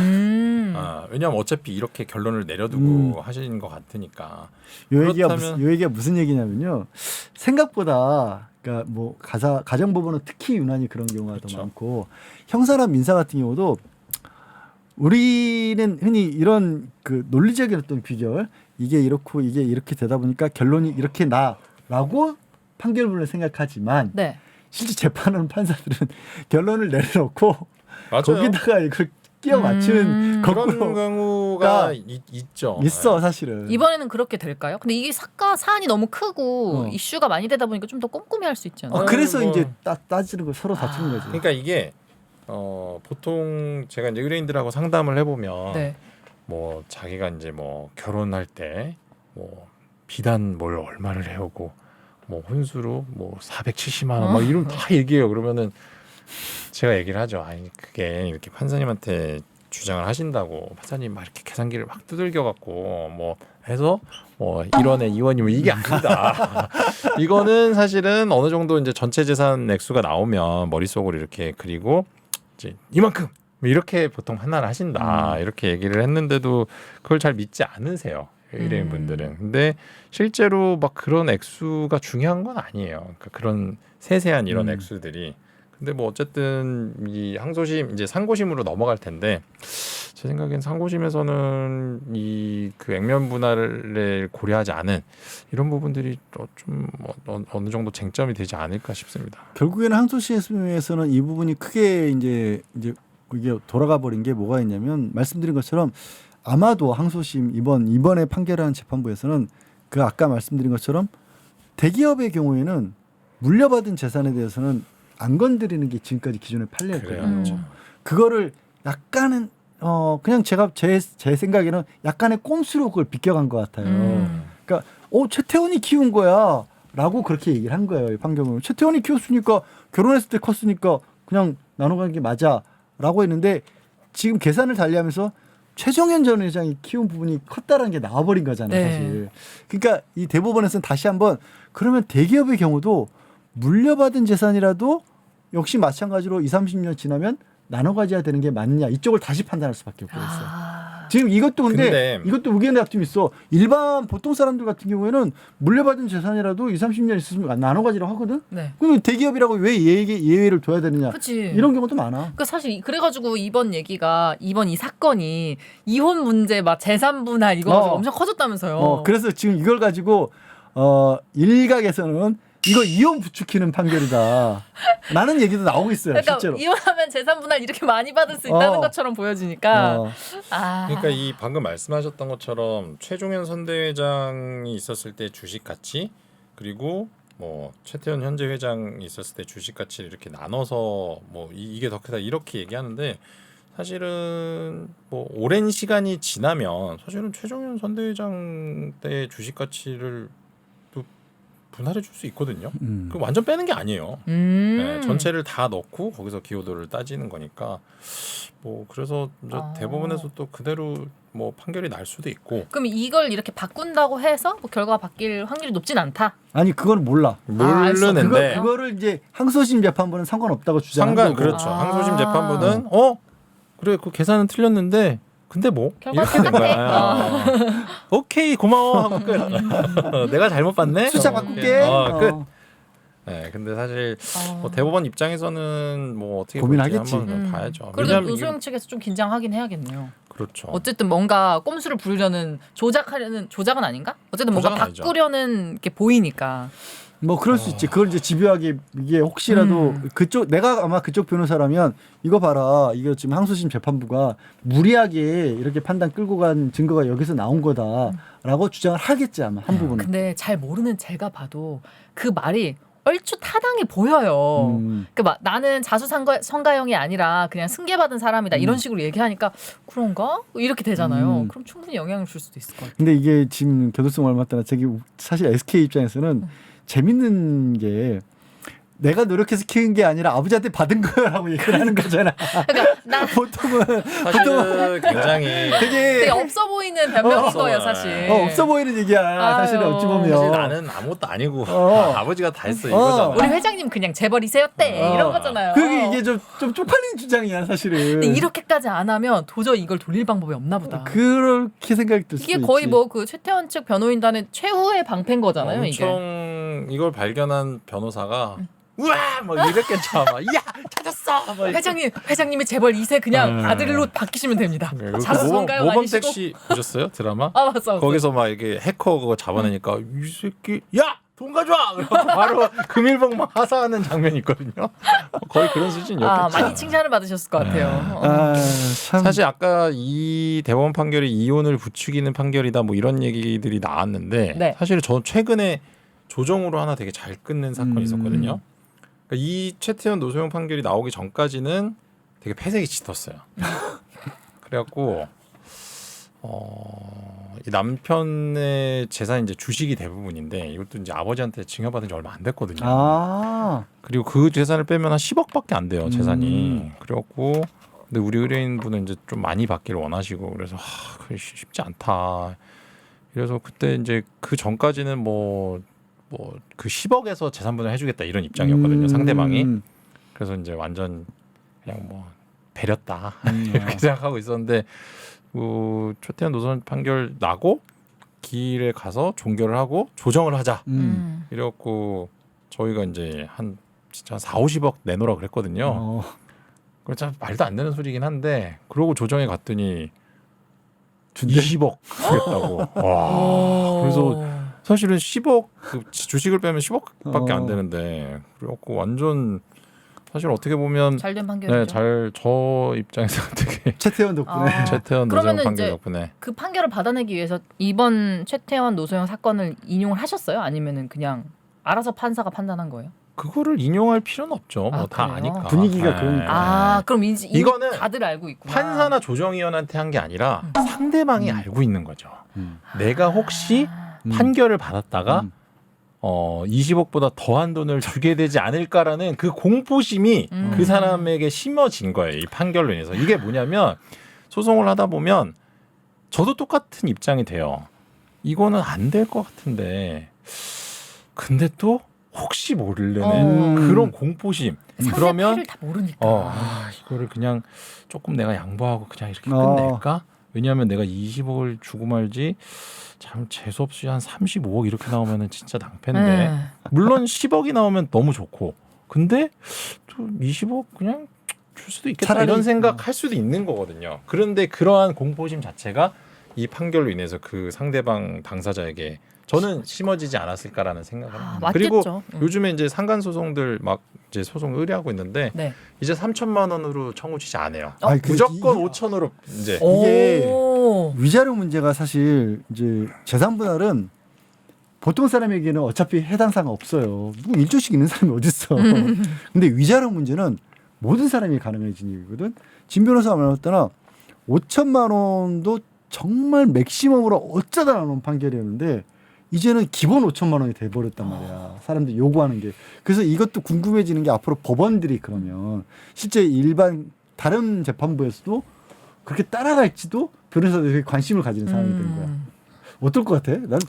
왜냐하면 어차피 이렇게 결론을 내려두고 하시는 것 같으니까. 요 얘기가 무슨 얘기냐면요. 생각보다 그러니까 뭐 가정법원은 특히 유난히 그런 경우가 그렇죠. 더 많고 형사나 민사 같은 경우도 우리는 흔히 이런 그 논리적인 어떤 귀결 이게 이렇고 이게 이렇게 되다 보니까 결론이 이렇게 나라고 판결문을 생각하지만 네. 실제 재판하는 판사들은 결론을 내려놓고 맞아요. 거기다가 이걸 끼워 맞추는 그런 거꾸로 경우가 있죠. 있어 사실은. 이번에는 그렇게 될까요? 근데 이게 사안이 너무 크고 이슈가 많이 되다 보니까 좀 더 꼼꼼히 할 수 있잖아요. 그래서 뭐. 이제 따지는 거 서로 다투는 거지. 그러니까 이게 보통 제가 이제 의뢰인들하고 상담을 해보면 네. 뭐 자기가 이제 뭐 결혼할 때 뭐 비단 뭘 얼마를 해오고 뭐 혼수로 뭐 470만 원 막 이런 다 얘기해요. 그러면은 제가 얘기를 하죠. 아니 그게 이렇게 판사님한테 주장을 하신다고 판사님 막 이렇게 계산기를 막 두들겨 갖고 뭐 해서 뭐 1원에 2원이면 이게 아니다. 이거는 사실은 어느 정도 이제 전체 재산 액수가 나오면 머릿속으로 이렇게 그리고 이제 이만큼 이렇게 보통 판단을 하신다. 이렇게 얘기를 했는데도 그걸 잘 믿지 않으세요. 의뢰인 분들은. 근데 실제로 막 그런 액수가 중요한 건 아니에요. 그러니까 그런 세세한 이런 액수들이. 근데 뭐 어쨌든 이 항소심 이제 상고심으로 넘어갈 텐데 제 생각엔 상고심에서는 이 그 액면 분할을 고려하지 않은 이런 부분들이 좀 어느 정도 쟁점이 되지 않을까 싶습니다. 결국에는 항소심에서는 이 부분이 크게 이제 이게 돌아가 버린 게 뭐가 있냐면 말씀드린 것처럼 아마도 항소심 이번에 판결한 재판부에서는 그 아까 말씀드린 것처럼 대기업의 경우에는 물려받은 재산에 대해서는 안 건드리는 게 지금까지 기존의 판례였거든요. 그거를 약간은 그냥 제가 제 생각에는 약간의 꼼수로 그걸 비껴간 것 같아요. 그러니까 최태원이 키운 거야라고 그렇게 얘기를 한 거예요. 이 판결은 최태원이 키웠으니까 결혼했을 때 컸으니까 그냥 나눠가는 게 맞아라고 했는데 지금 계산을 달리하면서 최종현 전 회장이 키운 부분이 컸다라는 게 나와버린 거잖아요. 네. 사실. 그러니까 이 대법원에서는 다시 한번 그러면 대기업의 경우도 물려받은 재산이라도 역시 마찬가지로 20-30년 지나면 나눠 가져야 되는 게 맞냐 이쪽을 다시 판단할 수밖에 없고 있어요. 지금 이것도 근데 이것도 의견의 다툼이 있어. 일반 보통 사람들 같은 경우에는 물려받은 재산이라도 20-30년 있으면 나눠 가지라고 하거든. 네. 그럼 대기업이라고 왜 예외를 둬야 되느냐. 그치. 이런 경우도 많아. 그러니까 사실 그래가지고 이번 이 사건이 이혼 문제 막 재산 분할 이거 가지고 엄청 커졌다면서요. 그래서 지금 이걸 가지고 일각에서는 이거 이혼 부추기는 판결이다. 라는 얘기도 나오고 있어요. 그러니까 실제로. 이혼하면 재산 분할 이렇게 많이 받을 수 있다는 것처럼 보여지니까. 그러니까 이 방금 말씀하셨던 것처럼 최종현 선대회장이 있었을 때 주식 가치 그리고 뭐 최태원 현재 회장이 있었을 때 주식 가치를 이렇게 나눠서 뭐 이게 더 크다 이렇게 얘기하는데 사실은 뭐 오랜 시간이 지나면 사실은 최종현 선대회장 때 주식 가치를 분할해 줄 수 있거든요. 그 완전 빼는 게 아니에요. 네, 전체를 다 넣고 거기서 기여도를 따지는 거니까 뭐 그래서 이제 대법원에서 또 그대로 뭐 판결이 날 수도 있고. 그럼 이걸 이렇게 바꾼다고 해서 뭐 결과가 바뀔 확률이 높진 않다. 아니 그건 몰라. 모르는데 그거를 이제 항소심 재판부는 상관없다고 주장한 거고. 그렇죠. 항소심 재판부는 그래 그 계산은 틀렸는데 근데 뭐 결과 이렇게 된 똑같아. 거야. 오케이 고마워 하고 끝. 내가 잘못 봤네. 숫자 바꿀게. 끝. 네, 근데 사실 뭐 대법원 입장에서는 뭐 어떻게 고민하겠지. 한번 봐야죠. 그래도 왜냐하면 노소영 측에서 좀 긴장하긴 해야겠네요. 그렇죠. 어쨌든 뭔가 꼼수를 부리려는 조작은 아닌가? 어쨌든 뭔가 조작은 아니죠. 바꾸려는 게 보이니까. 뭐 그럴 수 있지. 그걸 이제 집요하게 이게 혹시라도 그쪽 내가 아마 그쪽 변호사라면 이거 봐라. 이거 지금 항소심 재판부가 무리하게 이렇게 판단 끌고 간 증거가 여기서 나온 거다라고 주장을 하겠지 아마 한 부분은. 근데 잘 모르는 제가 봐도 그 말이 얼추 타당해 보여요. 그러니까 막 나는 자수성가형이 아니라 그냥 승계받은 사람이다 이런 식으로 얘기하니까 그런가? 이렇게 되잖아요. 그럼 충분히 영향을 줄 수도 있을 것 같아요. 근데 이게 지금 교도소 얼마 따라 저기 사실 SK 입장에서는 재밌는 게 내가 노력해서 키운 게 아니라 아버지한테 받은 거라고 얘기를 하는 거잖아. 그러니까 나 보통은 사실은 굉장히 되게 없어 보이는 변명인 거예요, 사실. 없어 보이는 얘기야. 사실은 아유. 어찌 보면. 사실 나는 아무것도 아니고 아버지가 다 했어 이거잖아. 우리 회장님 그냥 재벌이세였대 이런 거잖아요. 그게 이게 좀 쪽팔리는 주장이야 사실은. 근데 이렇게까지 안 하면 도저히 이걸 돌릴 방법이 없나 보다. 그렇게 생각이 들 수도 이게 거의 있지. 뭐 그 최태원 측 변호인단의 최후의 방패인 거잖아요. 이게. 엄청 이걸 발견한 변호사가 우와 막 이랬겠죠. 막 야 찾았어. 막 회장님이 재벌 2세 그냥 아들로 바뀌시면 됩니다. 자수성가형 모범 아니시고. 택시 보셨어요 드라마? 아 맞어. 거기서 막 이게 해커 그거 잡아내니까 이 새끼 야 돈 가져와. 그래서 바로 금일봉 막 하사하는 장면이 있거든요. 거의 그런 수준이었겠죠. 많이 칭찬을 받으셨을 것 같아요. 참. 사실 아까 이 대법원 판결이 이혼을 부추기는 판결이다 뭐 이런 얘기들이 나왔는데 네. 사실 저는 최근에 조정으로 하나 되게 잘 끝낸 사건이 있었거든요. 그러니까 이 최태원 노소영 판결이 나오기 전까지는 되게 폐색이 짙었어요. 그래갖고 이 남편의 재산이 이제 주식이 대부분인데 이것도 이제 아버지한테 증여받은 지 얼마 안 됐거든요. 그리고 그 재산을 빼면 한 10억밖에 안 돼요 재산이. 그래갖고 근데 우리 의뢰인분은 이제 좀 많이 받기를 원하시고 그래서 그게 쉽지 않다. 그래서 그때 이제 그 전까지는 뭐 그 10억에서 재산분을 해주겠다 이런 입장이었거든요 상대방이. 그래서 이제 완전 그냥 뭐 배렸다 이렇게 생각하고 있었는데 최태원 노선 판결 나고 기일에 가서 종결을 하고 조정을 하자 이래갖고 저희가 이제 한 진짜 4-50억 내놓으라 그랬거든요. 그렇죠 말도 안 되는 소리긴 한데 그러고 조정에 갔더니 20억 주겠다고. 와 그래서 사실은 10억 그 주식을 빼면 10억밖에 안 되는데 그래갖고 완전 사실 어떻게 보면 잘된 판결이죠. 저 입장에서 되게 최태원 덕분에. 최태원 노소영 그러면은 판결 이제 덕분에 그 판결을 받아내기 위해서 이번 최태원 노소영 사건을 인용을 하셨어요? 아니면은 그냥 알아서 판사가 판단한 거예요? 그거를 인용할 필요는 없죠. 뭐 다 그래요? 아니까 분위기가 네. 그러니까. 그럼 이제 이거는 다들 알고 있구나. 판사나 조정위원한테 한 게 아니라 상대방이 알고 있는 거죠. 내가 혹시 판결을 받았다가 20억보다 더한 돈을 주게 되지 않을까라는 그 공포심이 그 사람에게 심어진 거예요. 이 판결로 인해서. 이게 뭐냐면 소송을 하다 보면 저도 똑같은 입장이 돼요. 이거는 안 될 것 같은데 근데 또 혹시 모르려는 그런 공포심. 그러면 상대편을 다 모르니까. 이거를 그냥 조금 내가 양보하고 그냥 이렇게 끝낼까? 왜냐하면 내가 20억을 주고 말지 참 재수 없이 한 35억 이렇게 나오면은 진짜 낭패인데 물론 10억이 나오면 너무 좋고 근데 또 20억 그냥 줄 수도 있겠다 차라리, 이런 생각할 수도 있는 거거든요. 그런데 그러한 공포심 자체가 이 판결로 인해서 그 상대방 당사자에게 저는 심어지지 않았을까라는 생각을 합니다. 맞겠죠. 그리고 요즘에 이제 상간 소송들 막 이제 소송 의뢰하고 있는데 네. 이제 3천만 원으로 청구 취지 안 해요. 아니, 무조건 5천으로 이제 이게 위자료 문제가 사실 이제 재산 분할은 보통 사람에게는 어차피 해당 사항 없어요. 뭐 일조씩 있는 사람이 어디 있어. 근데 위자료 문제는 모든 사람이 가능해진 얘기거든. 진 변호사가 말했더나 5천만 원도 정말 맥시멈으로 어쩌다 나온 판결이었는데 이제는 기본 5천만 원이 돼버렸단 말이야. 사람들이 요구하는 게. 그래서 이것도 궁금해지는 게 앞으로 법원들이 그러면 실제 일반 다른 재판부에서도 그렇게 따라갈지도 변호사들이 관심을 가지는 상황이 된 거야. 어떨 것 같아? 난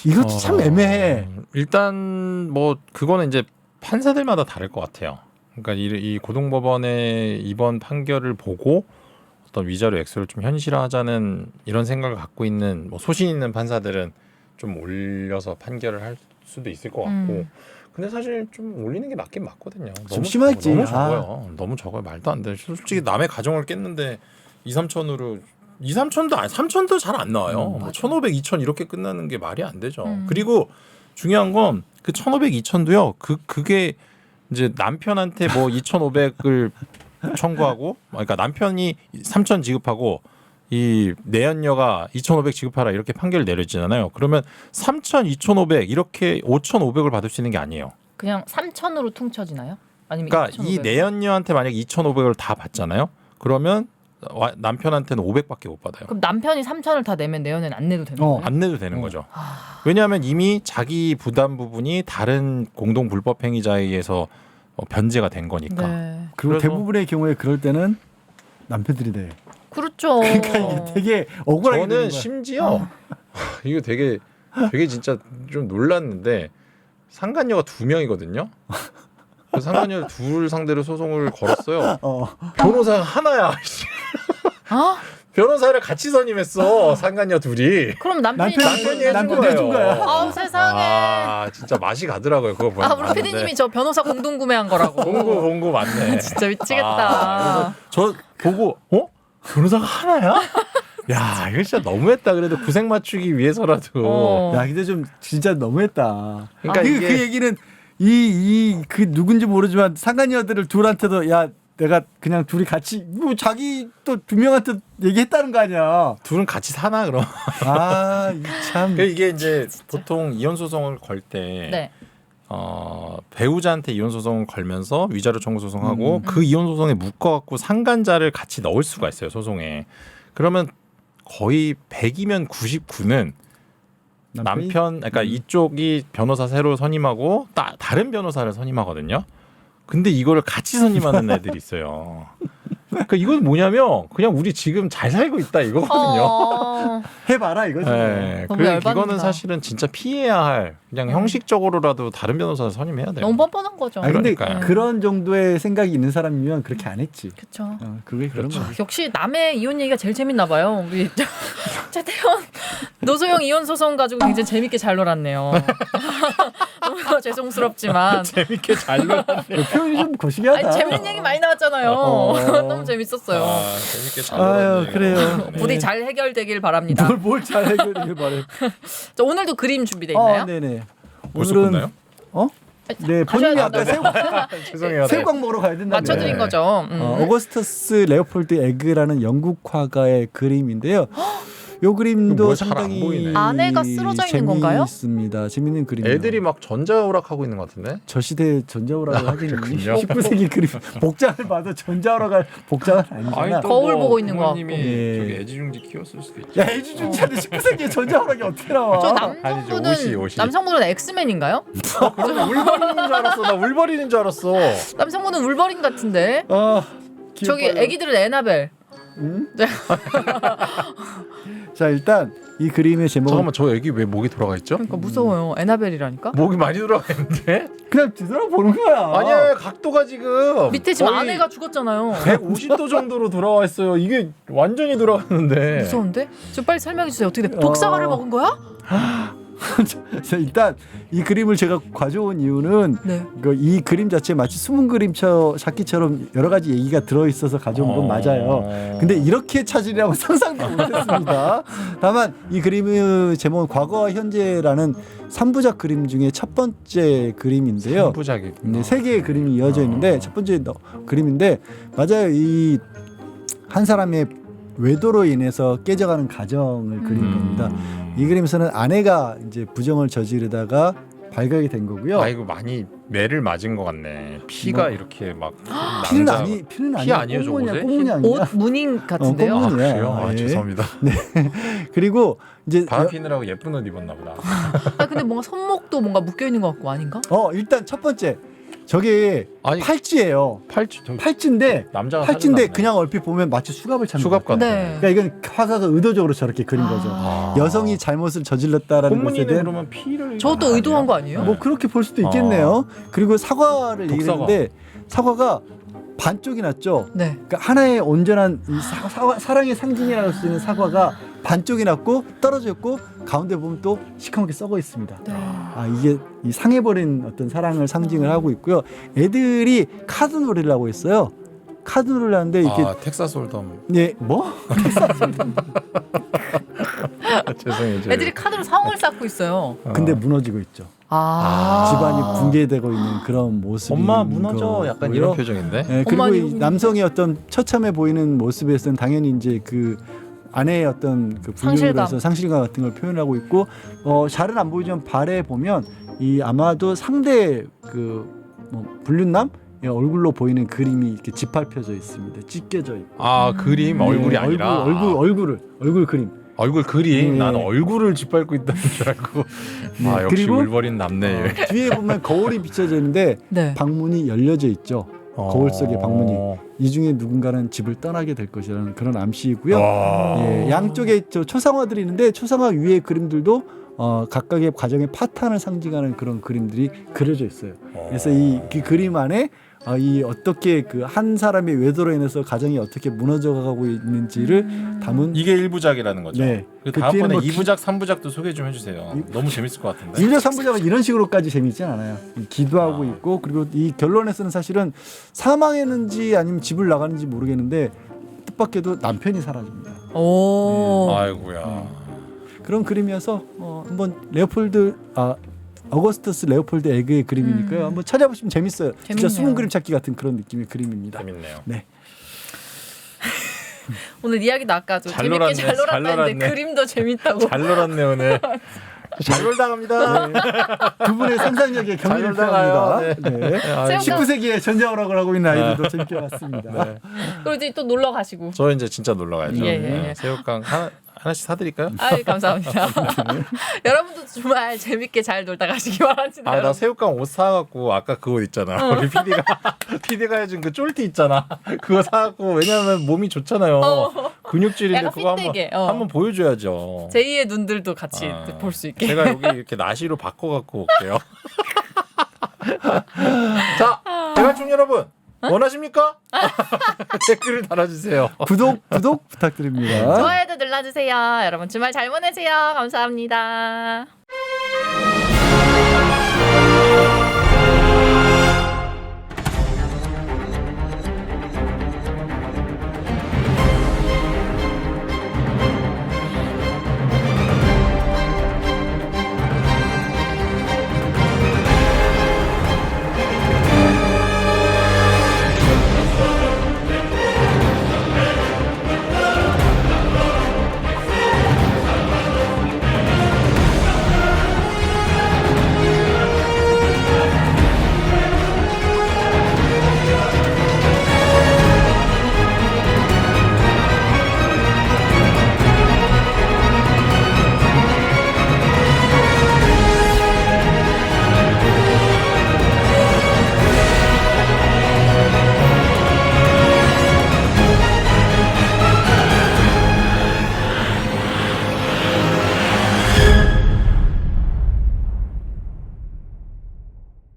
이것도 참 애매해. 일단 뭐 그거는 이제 판사들마다 다를 것 같아요. 그러니까 이 고등법원의 이번 판결을 보고 어떤 위자료 액수를 좀 현실화하자는 이런 생각을 갖고 있는 뭐 소신 있는 판사들은 좀 올려서 판결을 할 수도 있을 것 같고 근데 사실 좀 올리는 게 맞긴 맞거든요. 좀 심했지. 너무 적어요. 너무 적어요. 말도 안 돼. 솔직히 남의 가정을 깼는데 2, 3천으로 2, 3천도 아니 3천도 잘 안 나와요. 뭐 1,500, 2천 이렇게 끝나는 게 말이 안 되죠. 그리고 중요한 건 그 1,500, 2천도요. 그게 이제 남편한테 뭐 2,500을 청구하고 그러니까 남편이 3천 지급하고 이 내연녀가 2,500 지급하라 이렇게 판결을 내려지잖아요. 그러면 3천, 2,500 이렇게 5,500을 받을 수 있는 게 아니에요. 그냥 3천으로 퉁쳐지나요? 아니면 그러니까 2,500? 이 내연녀한테 만약 2,500을 다 받잖아요. 그러면 남편한테는 500밖에 못 받아요. 그럼 남편이 3천을 다 내면 내연은 안 내도 되는 거예요? 안 내도 되는 거죠. 왜냐하면 이미 자기 부담 부분이 다른 공동 불법 행위자에 의해서 변제가 된 거니까. 네. 그리고 그래서- 대부분의 경우에 그럴 때는 남편들이 돼. 그렇죠. 그러니까 이게 되게 억울하게 되는 저는 거야. 심지어 이거 되게 진짜 좀 놀랐는데 상간녀가 2명이거든요. 상간녀 둘 상대로 소송을 걸었어요. 변호사가 하나야. 아? 변호사를 같이 선임했어. 상간녀 둘이. 그럼 남편이 남편이 해준 거야. 아우 세상에. 아 진짜 맛이 가더라고요. 그거 보면. 우리 PD님이 저 변호사 공동 구매한 거라고. 공구 맞네. 진짜 미치겠다. 저 보고 변호사가 하나야? 야 이거 진짜 너무했다. 그래도 구색 맞추기 위해서라도. 야 근데 좀 진짜 너무했다. 그러니까 이게- 그 얘기는 그 누군지 모르지만 상간녀들을 둘한테도 야 내가 그냥 둘이 같이 뭐 자기 또 2명한테 얘기했다는 거 아니야. 둘은 같이 사나 그럼. 참. 이게 이제 보통 이혼 소송을 걸 때 네. 배우자한테 이혼 소송을 걸면서 위자료 청구 소송하고 그 이혼 소송에 묶어갖고 상간자를 같이 넣을 수가 있어요 소송에. 그러면 거의 100이면 99는 남편, 그러니까 이쪽이 변호사 새로 선임하고 다른 변호사를 선임하거든요. 근데 이거를 같이 선임하는 애들이 있어요. 그러니까 이건 뭐냐면 그냥 우리 지금 잘 살고 있다 이거거든요. 해봐라 이거지. 네, 너무 그래 열받는다. 이거는 사실은 진짜 피해야 할 그냥 형식적으로라도 다른 변호사를 선임해야 돼요. 너무 뻔뻔한 거죠. 아니 근데 그러니까요. 그런 정도의 생각이 있는 사람이면 그렇게 안 했지. 그렇죠. 그게 그런 그렇죠. 거지. 역시 남의 이혼 얘기가 제일 재밌나 봐요. 우리 최태원 노소영 이혼 소송 가지고 굉장히 재밌게 잘 놀았네요. 너무 죄송스럽지만 재밌게 잘 놀았네. 표현이 좀 거시기하다. 아니, 재밌는 얘기 많이 나왔잖아요. 너무 재밌었어요. 재밌게 잘 아유, 놀았네. 그래요. 부디 잘 해결되길 바랍니다. 뭘 잘 해결되길 바래. 자, 오늘도 그림 준비돼 있나요? 네네. 벌써 오늘은 끝나요? 네, 본인이 가셔야 아까 된다고. 죄송해요. 새우깡 먹으러 가야 된다. 맞춰드린 거죠. 어거스터스 레오폴드 에그라는 영국 화가의 그림인데요. 요 이거 그림도 뭐야, 잘안 상당히 보이네. 안에가 쓰러져 있는 건가요? 재미있습니다. 재밌는 그림이에요. 애들이 막 전자오락하고 있는 것 같은데? 저 시대 전자오락을 하긴 그렇군요. 19세기 그림 복장을 봐도 전자오락할 복장은 아니잖아. 거울 보고 있는 거 부모님이 같고. 저기 애지중지 키웠을 수도 있죠. 야 애지중지한테 19세기에 전자오락이 어떻게 나와? 저 아니죠, 옷이. 남성분은 엑스맨인가요? 그래서 울버린인 줄 알았어. 나 울버린인 줄 알았어. 남성분은 울버린 같은데. 저기 애기들은 에나벨. 네. 자 일단 이 그림의 제목은 잠깐만 저 애기 왜 목이 돌아가 있죠? 그러니까 무서워요. 에나벨이라니까. 목이 많이 돌아가 있는데? 그냥 뒤돌아보는 거야. 아니야 각도가 지금 밑에 지금 거의 아내가 죽었잖아요. 150도 정도로 돌아와 있어요. 이게 완전히 돌아갔는데. 무서운데? 저 빨리 설명해 주세요. 어떻게 돼? 독사과를 먹은 거야? 자, 일단 이 그림을 제가 가져온 이유는 네. 이 그림 자체 마치 숨은 그림 찾기처럼 여러 가지 얘기가 들어있어서 가져온 건 맞아요. 근데 이렇게 찾으려고 상상도 못했습니다. 다만 이 그림의 제목은 과거와 현재라는 3부작 그림 중에 첫 번째 그림인데요. 3부작이 네, 3개의 그림이 이어져 있는데 첫 번째 그림인데 맞아요. 이 한 사람의 외도로 인해서 깨져가는 가정을 그린 겁니다. 이 그림에서는 아내가 이제 부정을 저지르다가 발각이 된 거고요. 아이고 많이 매를 맞은 것 같네. 피가 이렇게 막 피는 남자 피는 피 아니에요, 저곳에? 꽁무니 아니야. 옷 무늬 같은데요? 꽁무니. 그래요? 아, 예. 죄송합니다. 그리고 이제 바람 피느라고 예쁜 옷 입었나 보다. 아 근데 뭔가 손목도 뭔가 묶여 있는 것 같고 아닌가? 일단 첫 번째 저게 아니, 팔찌예요. 팔찌인데 남자가 팔찌인데 사진 그냥 얼핏 보면 마치 수갑을 찾는 수갑 거예요. 같아. 네. 그러니까 이건 화가가 의도적으로 저렇게 그린 거죠. 아. 여성이 잘못을 저질렀다라는 것에 본문이는 대한 그러면 피를 저것도 의도한 거 아니에요? 뭐 그렇게 볼 수도 있겠네요. 그리고 사과를 독사과. 얘기했는데 사과가 반쪽이 났죠. 네. 그러니까 하나의 온전한 이 사랑의 상징이라고 할 수 있는 사과가 반쪽이 났고 떨어졌고 가운데 보면 또 시커멓게 썩어 있습니다. 네. 아 이게 이 상해버린 어떤 사랑을 상징을 하고 있고요. 애들이 카드 놀이를 하고 있어요. 카드 놀이를 하는데 이게 텍사스 홀덤. 네 뭐? 죄송해요. 애들이 카드로 성을 쌓고 있어요. 근데 무너지고 있죠. 집안이 붕괴되고 있는 그런 모습이 엄마 무너져 약간 이런 표정인데. 네, 그리고 이 남성의 어떤 처참해 보이는 모습에서는 당연히 이제 그 아내의 어떤 그 불륜으로서 상실감 같은 걸 표현하고 있고 잘은 안 보이지만 발에 보면 이 아마도 상대 그 뭐 불륜남 얼굴로 보이는 그림이 이렇게 짓밟혀져 있습니다. 찢겨져 있고. 그림 얼굴이 아니라 얼굴 그림. 얼굴 그림. 네. 나는 얼굴을 짓밟고 있다는 줄 알고. 네. 역시 그리고 울버린 남네. 뒤에 보면 거울이 비춰져 있는데 네. 방문이 열려져 있죠. 거울 속의 방문이. 이 중에 누군가는 집을 떠나게 될 것이라는 그런 암시이고요. 예, 양쪽에 초상화들이 있는데 초상화 위의 그림들도 각각의 가정의 파탄을 상징하는 그런 그림들이 그려져 있어요. 그래서 그 그림 안에 이 어떻게 그 한 사람의 외도로 인해서 가정이 어떻게 무너져가고 있는지를 담은 이게 1부작이라는 거죠. 네. 그 다음번에 2부작, 3부작도 소개 좀 해주세요. 너무 재밌을 것 같은데. 1부 3부작은 이런 식으로까지 재미있진 않아요. 기도하고 있고 그리고 이 결론에서는 사실은 사망했는지 아니면 집을 나가는지 모르겠는데 뜻밖에도 남편이 사라집니다. 오. 네. 아이고야. 그런 그림이어서 한번 어거스터스 레오폴드 에그의 그림이니까요. 한번 찾아보시면 재밌어요. 진짜 재밌네요. 숨은 그림 찾기 같은 그런 느낌의 그림입니다. 재밌네요. 네. 오늘 이야기도 아까 좀 잘 재밌게 놀았네. 잘 놀았다 잘 했는데 놀았네. 그림도 재밌다고. 잘 놀았네 오늘. 잘 놀당합니다. 두 분의 상상력에 경의를 잘 놀다가요. 표합니다. 네. 새우깡. 19세기에 전쟁을 하고 있는 아이들도 재밌게 봤습니다. 네. 그리고 이제 또 놀러 가시고. 저 이제 진짜 놀러 가야죠. 예, 예, 네. 예. 새우깡 하나씩 사드릴까요? 감사합니다. 여러분도 주말 재밌게 잘 놀다 가시기 바랍니다. 나 새우깡 옷 사갖고 아까 그 옷 있잖아. 우리 PD가 해준 그 쫄티 있잖아. 그거 사갖고 왜냐면 몸이 좋잖아요. 근육질인데 약간 그거 핏되게, 한번 보여줘야죠. 제2의 눈들도 같이 볼 수 있게. 제가 여기 이렇게 나시로 바꿔갖고 올게요. 자, 대관중 여러분 원하십니까? 댓글을 달아주세요. 구독 부탁드립니다. 좋아요도 눌러주세요. 여러분 주말 잘 보내세요. 감사합니다.